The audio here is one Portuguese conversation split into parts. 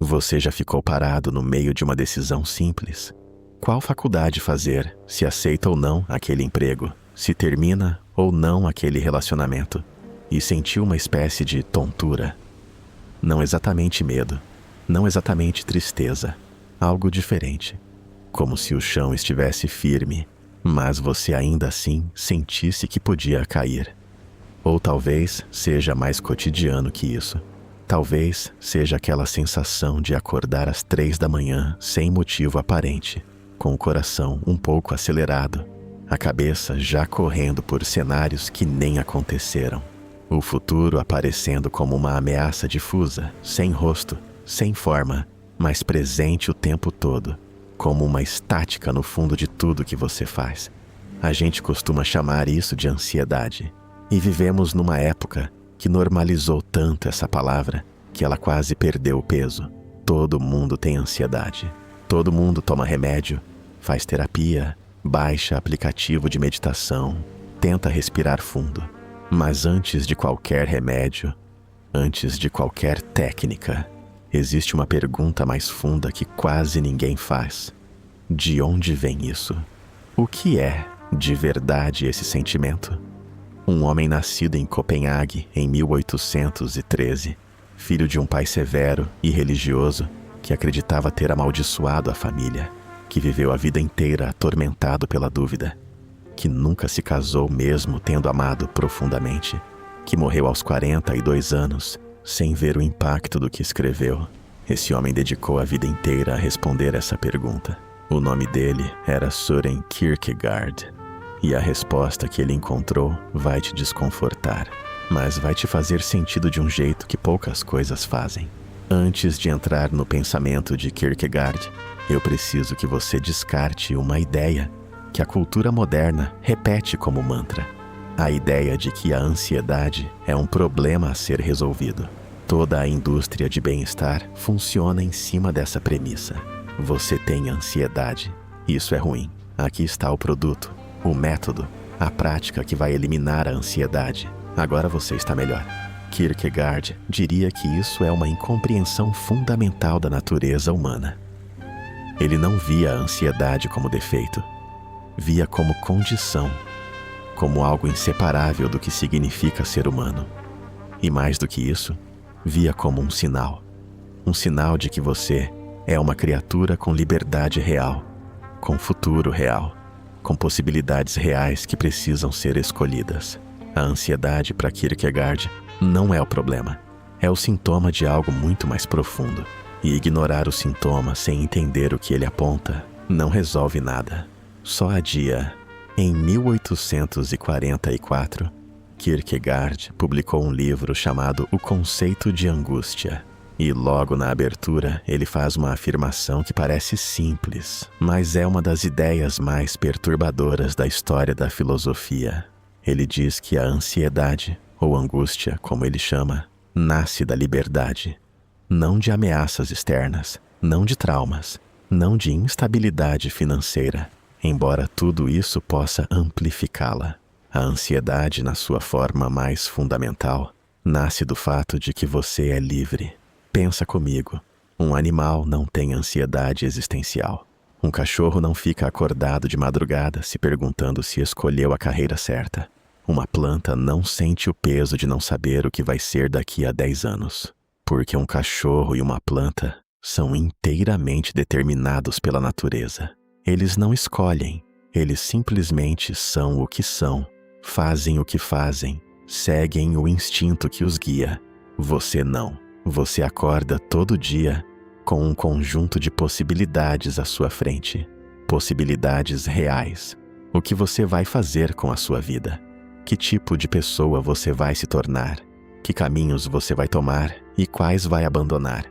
Você já ficou parado no meio de uma decisão simples? Qual faculdade fazer, se aceita ou não aquele emprego, se termina ou não aquele relacionamento, e sentiu uma espécie de tontura. Não exatamente medo, não exatamente tristeza, algo diferente. Como se o chão estivesse firme, mas você ainda assim sentisse que podia cair. Ou talvez seja mais cotidiano que isso. Talvez seja aquela sensação de acordar às 3 da manhã sem motivo aparente, com o coração um pouco acelerado, a cabeça já correndo por cenários que nem aconteceram. O futuro aparecendo como uma ameaça difusa, sem rosto, sem forma, mas presente o tempo todo, como uma estática no fundo de tudo que você faz. A gente costuma chamar isso de ansiedade, e vivemos numa época que normalizou tanto essa palavra que ela quase perdeu o peso. Todo mundo tem ansiedade. Todo mundo toma remédio, faz terapia, baixa aplicativo de meditação, tenta respirar fundo. Mas antes de qualquer remédio, antes de qualquer técnica, existe uma pergunta mais funda que quase ninguém faz. De onde vem isso? O que é, de verdade, esse sentimento? Um homem nascido em Copenhague em 1813, filho de um pai severo e religioso que acreditava ter amaldiçoado a família, que viveu a vida inteira atormentado pela dúvida, que nunca se casou mesmo tendo amado profundamente, que morreu aos 42 anos sem ver o impacto do que escreveu. Esse homem dedicou a vida inteira a responder essa pergunta. O nome dele era Søren Kierkegaard. E a resposta que ele encontrou vai te desconfortar, mas vai te fazer sentido de um jeito que poucas coisas fazem. Antes de entrar no pensamento de Kierkegaard, eu preciso que você descarte uma ideia que a cultura moderna repete como mantra. A ideia de que a ansiedade é um problema a ser resolvido. Toda a indústria de bem-estar funciona em cima dessa premissa. Você tem ansiedade. Isso é ruim. Aqui está o produto. O método, a prática que vai eliminar a ansiedade. Agora você está melhor. Kierkegaard diria que isso é uma incompreensão fundamental da natureza humana. Ele não via a ansiedade como defeito. Via como condição, como algo inseparável do que significa ser humano. E mais do que isso, via como um sinal. Um sinal de que você é uma criatura com liberdade real, com futuro real, com possibilidades reais que precisam ser escolhidas. A ansiedade para Kierkegaard não é o problema, é o sintoma de algo muito mais profundo. E ignorar o sintoma sem entender o que ele aponta não resolve nada, só adia. Em 1844, Kierkegaard publicou um livro chamado O Conceito de Angústia. E logo na abertura, ele faz uma afirmação que parece simples, mas é uma das ideias mais perturbadoras da história da filosofia. Ele diz que a ansiedade, ou angústia, como ele chama, nasce da liberdade, não de ameaças externas, não de traumas, não de instabilidade financeira, embora tudo isso possa amplificá-la. A ansiedade, na sua forma mais fundamental, nasce do fato de que você é livre. Pensa comigo, um animal não tem ansiedade existencial. Um cachorro não fica acordado de madrugada se perguntando se escolheu a carreira certa. Uma planta não sente o peso de não saber o que vai ser daqui a 10 anos. Porque um cachorro e uma planta são inteiramente determinados pela natureza. Eles não escolhem, eles simplesmente são o que são, fazem o que fazem, seguem o instinto que os guia. Você não. Você acorda todo dia com um conjunto de possibilidades à sua frente. Possibilidades reais. O que você vai fazer com a sua vida? Que tipo de pessoa você vai se tornar? Que caminhos você vai tomar e quais vai abandonar?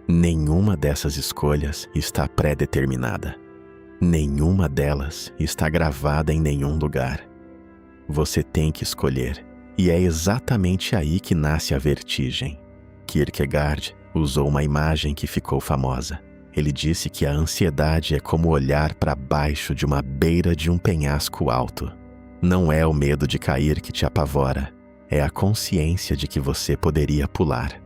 Nenhuma dessas escolhas está pré-determinada. Nenhuma delas está gravada em nenhum lugar. Você tem que escolher, e é exatamente aí que nasce a vertigem. Kierkegaard usou uma imagem que ficou famosa. Ele disse que a ansiedade é como olhar para baixo de uma beira de um penhasco alto. Não é o medo de cair que te apavora, é a consciência de que você poderia pular,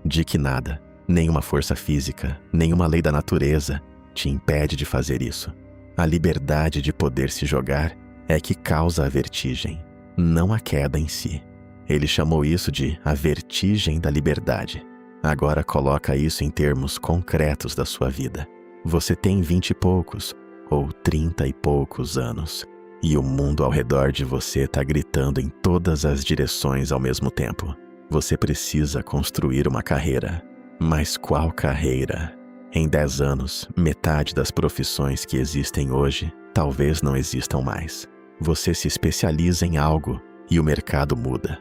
de que nada, Nenhuma força física, nenhuma lei da natureza te impede de fazer isso. A liberdade de poder se jogar é que causa a vertigem, não a queda em si. Ele chamou isso de a vertigem da liberdade. Agora coloca isso em termos concretos da sua vida. Você tem 20 e poucos ou 30 e poucos anos e o mundo ao redor de você está gritando em todas as direções ao mesmo tempo. Você precisa construir uma carreira. Mas qual carreira? Em 10 anos, metade das profissões que existem hoje talvez não existam mais. Você se especializa em algo e o mercado muda.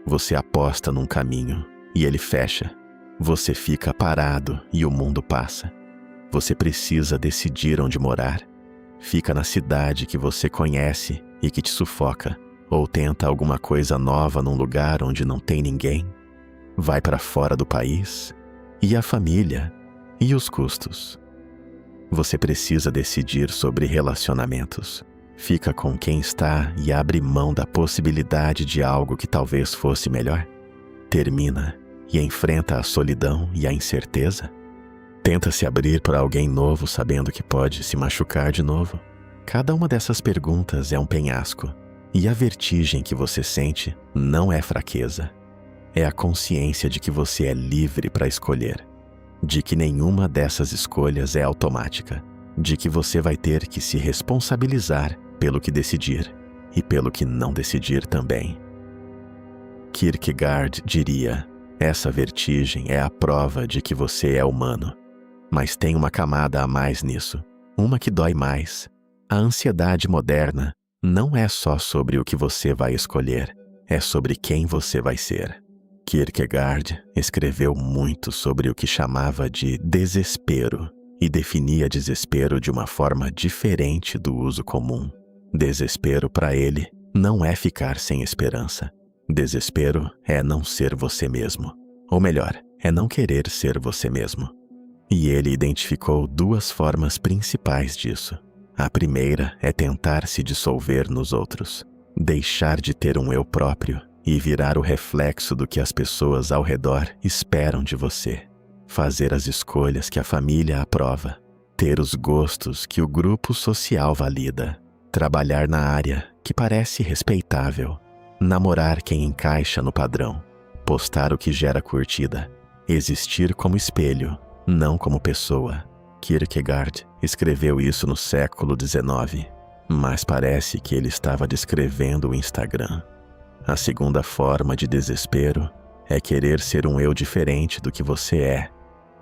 Você aposta num caminho e ele fecha. Você fica parado e o mundo passa. Você precisa decidir onde morar. Fica na cidade que você conhece e que te sufoca, ou tenta alguma coisa nova num lugar onde não tem ninguém. Vai para fora do país. E a família? E os custos? Você precisa decidir sobre relacionamentos. Fica com quem está e abre mão da possibilidade de algo que talvez fosse melhor? Termina e enfrenta a solidão e a incerteza? Tenta se abrir para alguém novo sabendo que pode se machucar de novo? Cada uma dessas perguntas é um penhasco. E a vertigem que você sente não é fraqueza. É a consciência de que você é livre para escolher. De que nenhuma dessas escolhas é automática. De que você vai ter que se responsabilizar pelo que decidir e pelo que não decidir também. Kierkegaard diria: essa vertigem é a prova de que você é humano. Mas tem uma camada a mais nisso, uma que dói mais. A ansiedade moderna não é só sobre o que você vai escolher, é sobre quem você vai ser. Kierkegaard escreveu muito sobre o que chamava de desespero e definia desespero de uma forma diferente do uso comum. Desespero para ele não é ficar sem esperança. Desespero é não ser você mesmo. Ou melhor, é não querer ser você mesmo. E ele identificou duas formas principais disso. A primeira é tentar se dissolver nos outros, deixar de ter um eu próprio e virar o reflexo do que as pessoas ao redor esperam de você. Fazer as escolhas que a família aprova, ter os gostos que o grupo social valida, trabalhar na área que parece respeitável, namorar quem encaixa no padrão, postar o que gera curtida, existir como espelho, não como pessoa. Kierkegaard escreveu isso no século XIX, mas parece que ele estava descrevendo o Instagram. A segunda forma de desespero é querer ser um eu diferente do que você é,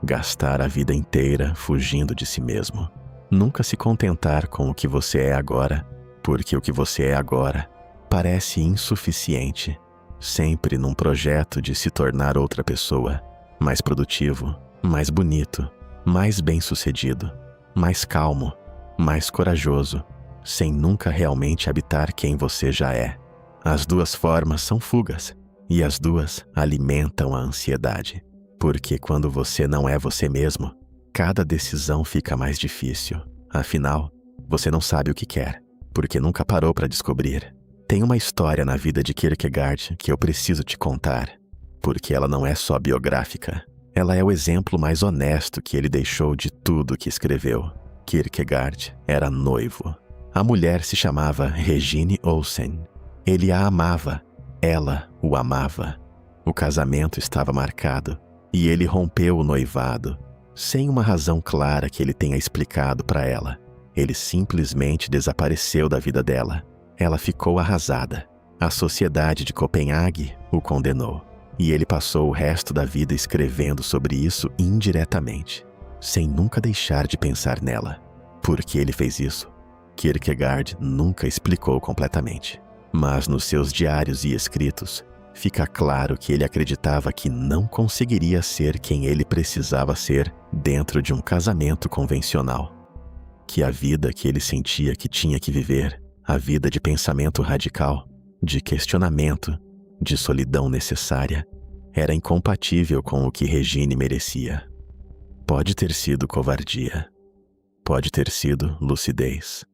gastar a vida inteira fugindo de si mesmo, nunca se contentar com o que você é agora, porque o que você é agora parece insuficiente, sempre num projeto de se tornar outra pessoa, mais produtivo, mais bonito, mais bem-sucedido, mais calmo, mais corajoso, sem nunca realmente habitar quem você já é. As duas formas são fugas, e as duas alimentam a ansiedade, porque quando você não é você mesmo, cada decisão fica mais difícil. Afinal, você não sabe o que quer, porque nunca parou para descobrir. Tem uma história na vida de Kierkegaard que eu preciso te contar, porque ela não é só biográfica. Ela é o exemplo mais honesto que ele deixou de tudo que escreveu. Kierkegaard era noivo. A mulher se chamava Regine Olsen. Ele a amava, ela o amava. O casamento estava marcado e ele rompeu o noivado, sem uma razão clara que ele tenha explicado para ela. Ele simplesmente desapareceu da vida dela. Ela ficou arrasada. A sociedade de Copenhague o condenou. E ele passou o resto da vida escrevendo sobre isso indiretamente, sem nunca deixar de pensar nela. Por que ele fez isso? Kierkegaard nunca explicou completamente. Mas nos seus diários e escritos, fica claro que ele acreditava que não conseguiria ser quem ele precisava ser dentro de um casamento convencional. Que a vida que ele sentia que tinha que viver, a vida de pensamento radical, de questionamento, de solidão necessária, era incompatível com o que Regine merecia. Pode ter sido covardia. Pode ter sido lucidez.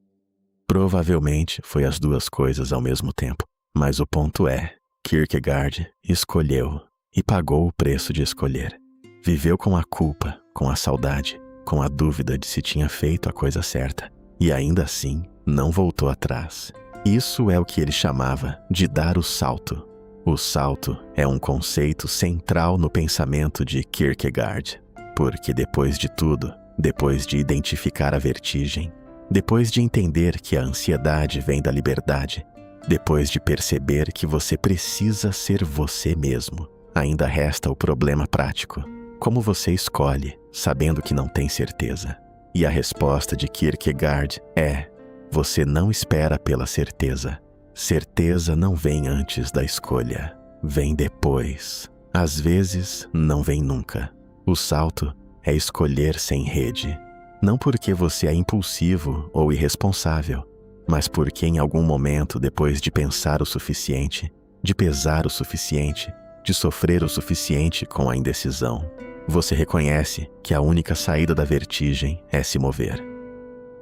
Provavelmente foi as duas coisas ao mesmo tempo. Mas o ponto é, Kierkegaard escolheu e pagou o preço de escolher. Viveu com a culpa, com a saudade, com a dúvida de se tinha feito a coisa certa. E ainda assim, não voltou atrás. Isso é o que ele chamava de dar o salto. O salto é um conceito central no pensamento de Kierkegaard, porque depois de tudo, depois de identificar a vertigem, depois de entender que a ansiedade vem da liberdade, depois de perceber que você precisa ser você mesmo, ainda resta o problema prático. Como você escolhe, sabendo que não tem certeza? E a resposta de Kierkegaard é: você não espera pela certeza. Certeza não vem antes da escolha, vem depois. Às vezes, não vem nunca. O salto é escolher sem rede. Não porque você é impulsivo ou irresponsável, mas porque em algum momento, depois de pensar o suficiente, de pesar o suficiente, de sofrer o suficiente com a indecisão, você reconhece que a única saída da vertigem é se mover.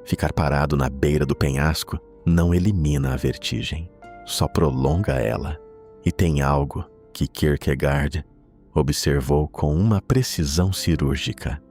Ficar parado na beira do penhasco não elimina a vertigem, só prolonga ela. E tem algo que Kierkegaard observou com uma precisão cirúrgica.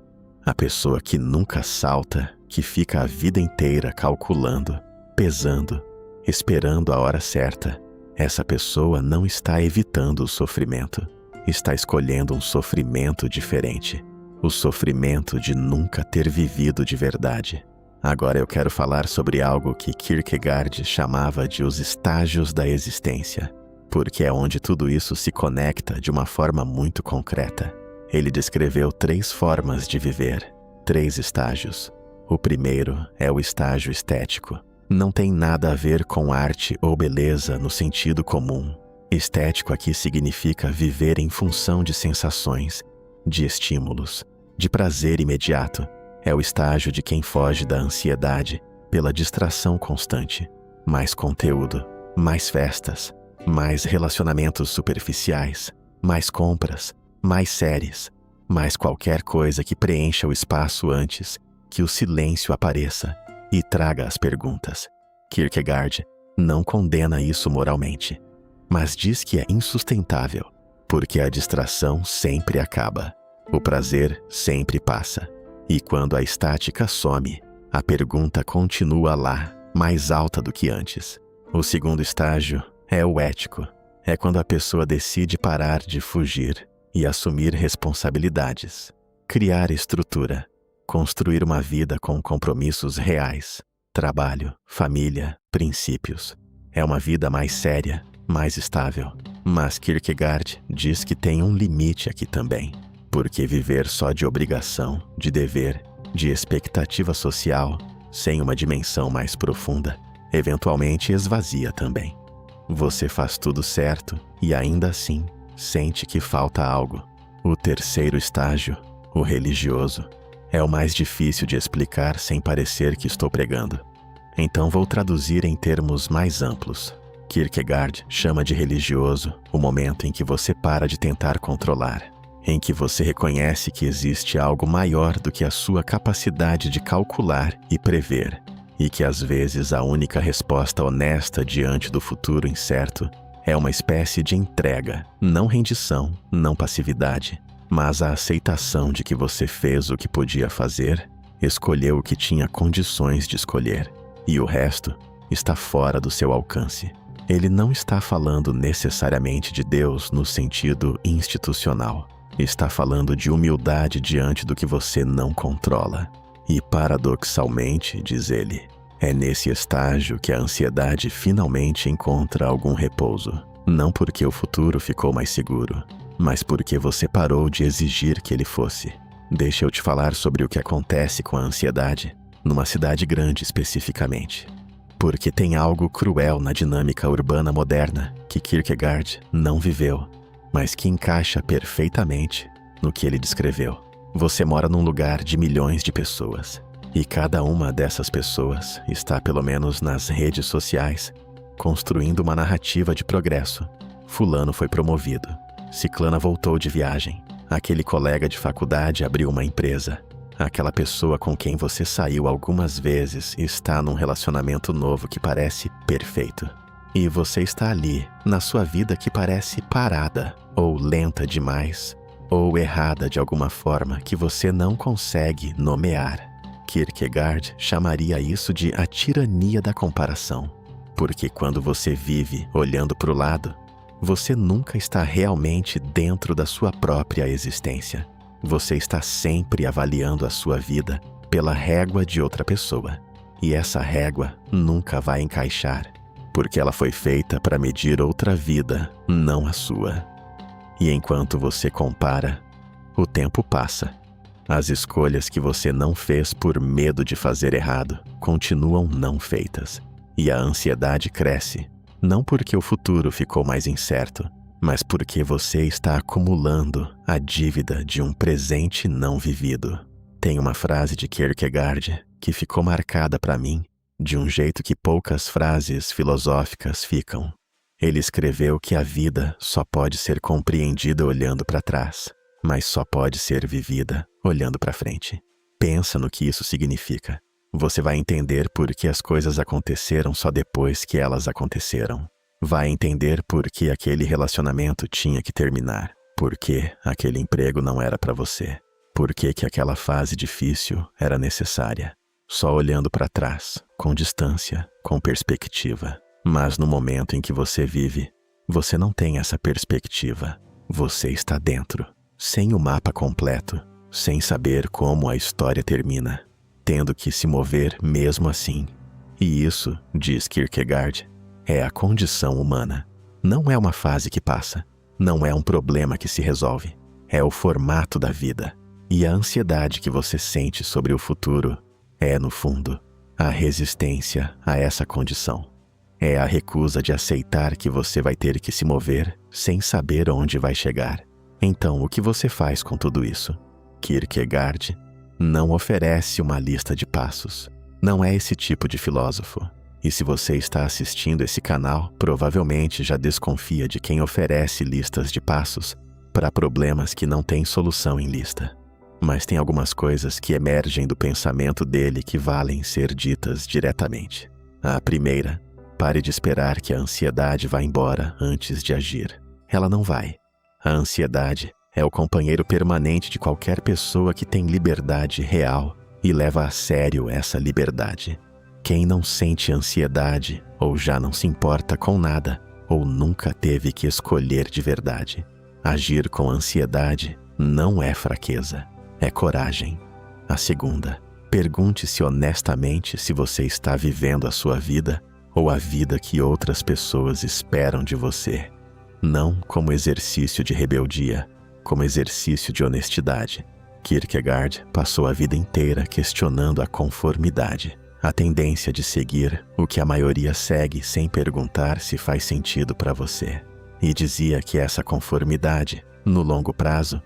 A pessoa que nunca salta, que fica a vida inteira calculando, pesando, esperando a hora certa, essa pessoa não está evitando o sofrimento, está escolhendo um sofrimento diferente, o sofrimento de nunca ter vivido de verdade. Agora eu quero falar sobre algo que Kierkegaard chamava de os estágios da existência, porque é onde tudo isso se conecta de uma forma muito concreta. Ele descreveu 3 formas de viver, 3 estágios. O primeiro é o estágio estético. Não tem nada a ver com arte ou beleza no sentido comum. Estético aqui significa viver em função de sensações, de estímulos, de prazer imediato. É o estágio de quem foge da ansiedade pela distração constante. Mais conteúdo, mais festas, mais relacionamentos superficiais, mais compras, mais séries, mais qualquer coisa que preencha o espaço antes que o silêncio apareça e traga as perguntas. Kierkegaard não condena isso moralmente, mas diz que é insustentável, porque a distração sempre acaba, o prazer sempre passa. E quando a estática some, a pergunta continua lá, mais alta do que antes. O segundo estágio é o ético. É quando a pessoa decide parar de fugir e assumir responsabilidades, criar estrutura, construir uma vida com compromissos reais, trabalho, família, princípios. É uma vida mais séria, mais estável. Mas Kierkegaard diz que tem um limite aqui também. Porque viver só de obrigação, de dever, de expectativa social, sem uma dimensão mais profunda, eventualmente esvazia também. Você faz tudo certo e ainda assim sente que falta algo. O terceiro estágio, o religioso, é o mais difícil de explicar sem parecer que estou pregando. Então vou traduzir em termos mais amplos. Kierkegaard chama de religioso o momento em que você para de tentar controlar, em que você reconhece que existe algo maior do que a sua capacidade de calcular e prever, e que às vezes a única resposta honesta diante do futuro incerto é uma espécie de entrega, não rendição, não passividade, mas a aceitação de que você fez o que podia fazer, escolheu o que tinha condições de escolher, e o resto está fora do seu alcance. Ele não está falando necessariamente de Deus no sentido institucional. Está falando de humildade diante do que você não controla. E paradoxalmente, diz ele, é nesse estágio que a ansiedade finalmente encontra algum repouso. Não porque o futuro ficou mais seguro, mas porque você parou de exigir que ele fosse. Deixa eu te falar sobre o que acontece com a ansiedade, numa cidade grande especificamente. Porque tem algo cruel na dinâmica urbana moderna que Kierkegaard não viveu, mas que encaixa perfeitamente no que ele descreveu. Você mora num lugar de milhões de pessoas, e cada uma dessas pessoas está, pelo menos nas redes sociais, construindo uma narrativa de progresso. Fulano foi promovido, Ciclana voltou de viagem, aquele colega de faculdade abriu uma empresa, aquela pessoa com quem você saiu algumas vezes está num relacionamento novo que parece perfeito. E você está ali, na sua vida que parece parada ou lenta demais, ou errada de alguma forma que você não consegue nomear. Kierkegaard chamaria isso de a tirania da comparação, porque quando você vive olhando para o lado, você nunca está realmente dentro da sua própria existência. Você está sempre avaliando a sua vida pela régua de outra pessoa. E essa régua nunca vai encaixar, porque ela foi feita para medir outra vida, não a sua. E enquanto você compara, o tempo passa. As escolhas que você não fez por medo de fazer errado continuam não feitas. E a ansiedade cresce, não porque o futuro ficou mais incerto, mas porque você está acumulando a dívida de um presente não vivido. Tem uma frase de Kierkegaard que ficou marcada para mim de um jeito que poucas frases filosóficas ficam. Ele escreveu que a vida só pode ser compreendida olhando para trás, mas só pode ser vivida olhando para frente. Pensa no que isso significa. Você vai entender por que as coisas aconteceram só depois que elas aconteceram. Vai entender por que aquele relacionamento tinha que terminar, por que aquele emprego não era para você, por que aquela fase difícil era necessária. Só olhando para trás, com distância, com perspectiva. Mas no momento em que você vive, você não tem essa perspectiva. Você está dentro, sem o mapa completo, sem saber como a história termina, tendo que se mover mesmo assim. E isso, diz Kierkegaard, é a condição humana. Não é uma fase que passa, não é um problema que se resolve, é o formato da vida. E a ansiedade que você sente sobre o futuro é, no fundo, a resistência a essa condição. É a recusa de aceitar que você vai ter que se mover sem saber onde vai chegar. Então, o que você faz com tudo isso? Kierkegaard não oferece uma lista de passos. Não é esse tipo de filósofo. E se você está assistindo esse canal, provavelmente já desconfia de quem oferece listas de passos para problemas que não têm solução em lista. Mas tem algumas coisas que emergem do pensamento dele que valem ser ditas diretamente. A primeira: pare de esperar que a ansiedade vá embora antes de agir. Ela não vai. A ansiedade é o companheiro permanente de qualquer pessoa que tem liberdade real e leva a sério essa liberdade. Quem não sente ansiedade ou já não se importa com nada ou nunca teve que escolher de verdade. Agir com ansiedade não é fraqueza, é coragem. A segunda: pergunte-se honestamente se você está vivendo a sua vida ou a vida que outras pessoas esperam de você. Não como exercício de rebeldia, como exercício de honestidade. Kierkegaard passou a vida inteira questionando a conformidade, a tendência de seguir o que a maioria segue sem perguntar se faz sentido para você. E dizia que essa conformidade, no longo prazo,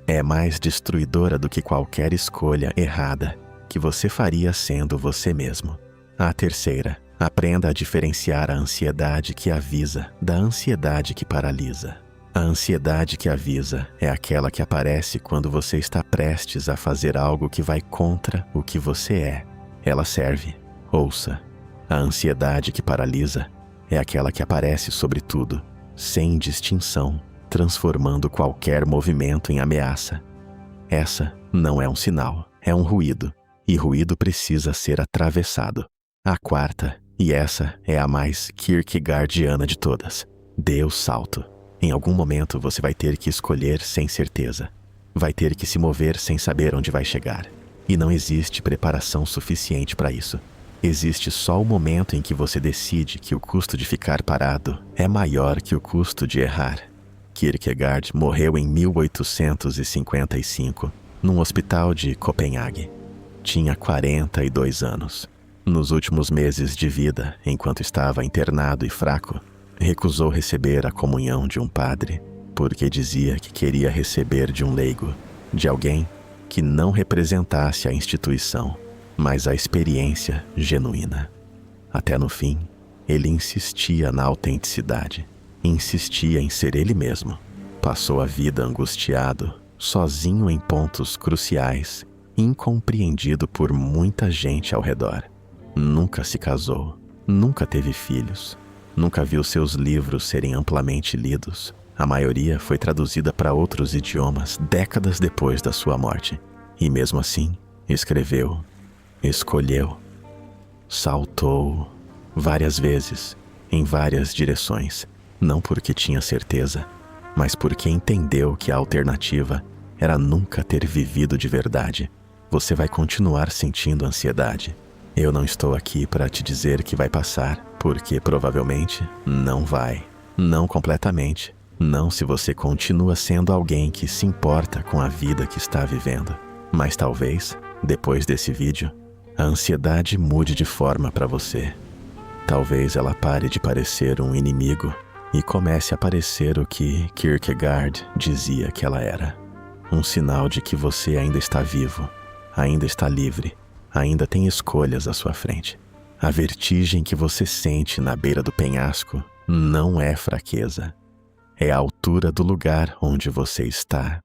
é mais destruidora do que qualquer escolha errada que você faria sendo você mesmo. A terceira: aprenda a diferenciar a ansiedade que avisa da ansiedade que paralisa. A ansiedade que avisa é aquela que aparece quando você está prestes a fazer algo que vai contra o que você é. Ela serve, ouça. A ansiedade que paralisa é aquela que aparece sobre tudo, sem distinção, transformando qualquer movimento em ameaça. Essa não é um sinal, é um ruído, e ruído precisa ser atravessado. A quarta, e essa é a mais kierkegaardiana de todas: dê o salto. Em algum momento você vai ter que escolher sem certeza. Vai ter que se mover sem saber onde vai chegar. E não existe preparação suficiente para isso. Existe só o momento em que você decide que o custo de ficar parado é maior que o custo de errar. Kierkegaard morreu em 1855, num hospital de Copenhague. Tinha 42 anos. Nos últimos meses de vida, enquanto estava internado e fraco, recusou receber a comunhão de um padre, porque dizia que queria receber de um leigo, de alguém que não representasse a instituição, mas a experiência genuína. Até no fim, ele insistia na autenticidade, insistia em ser ele mesmo. Passou a vida angustiado, sozinho em pontos cruciais, incompreendido por muita gente ao redor. Nunca se casou, nunca teve filhos, nunca viu seus livros serem amplamente lidos, A maioria foi traduzida para outros idiomas décadas depois da sua morte. E mesmo assim, escreveu, escolheu, saltou várias vezes, em várias direções, não porque tinha certeza, mas porque entendeu que a alternativa era nunca ter vivido de verdade. Você vai continuar sentindo ansiedade. Eu não estou aqui para te dizer que vai passar, porque provavelmente não vai. Não completamente. Não se você continua sendo alguém que se importa com a vida que está vivendo. Mas talvez, depois desse vídeo, a ansiedade mude de forma para você. Talvez ela pare de parecer um inimigo e comece a parecer o que Kierkegaard dizia que ela era. Um sinal de que você ainda está vivo, ainda está livre, ainda tem escolhas à sua frente. A vertigem que você sente na beira do penhasco não é fraqueza. É a altura do lugar onde você está.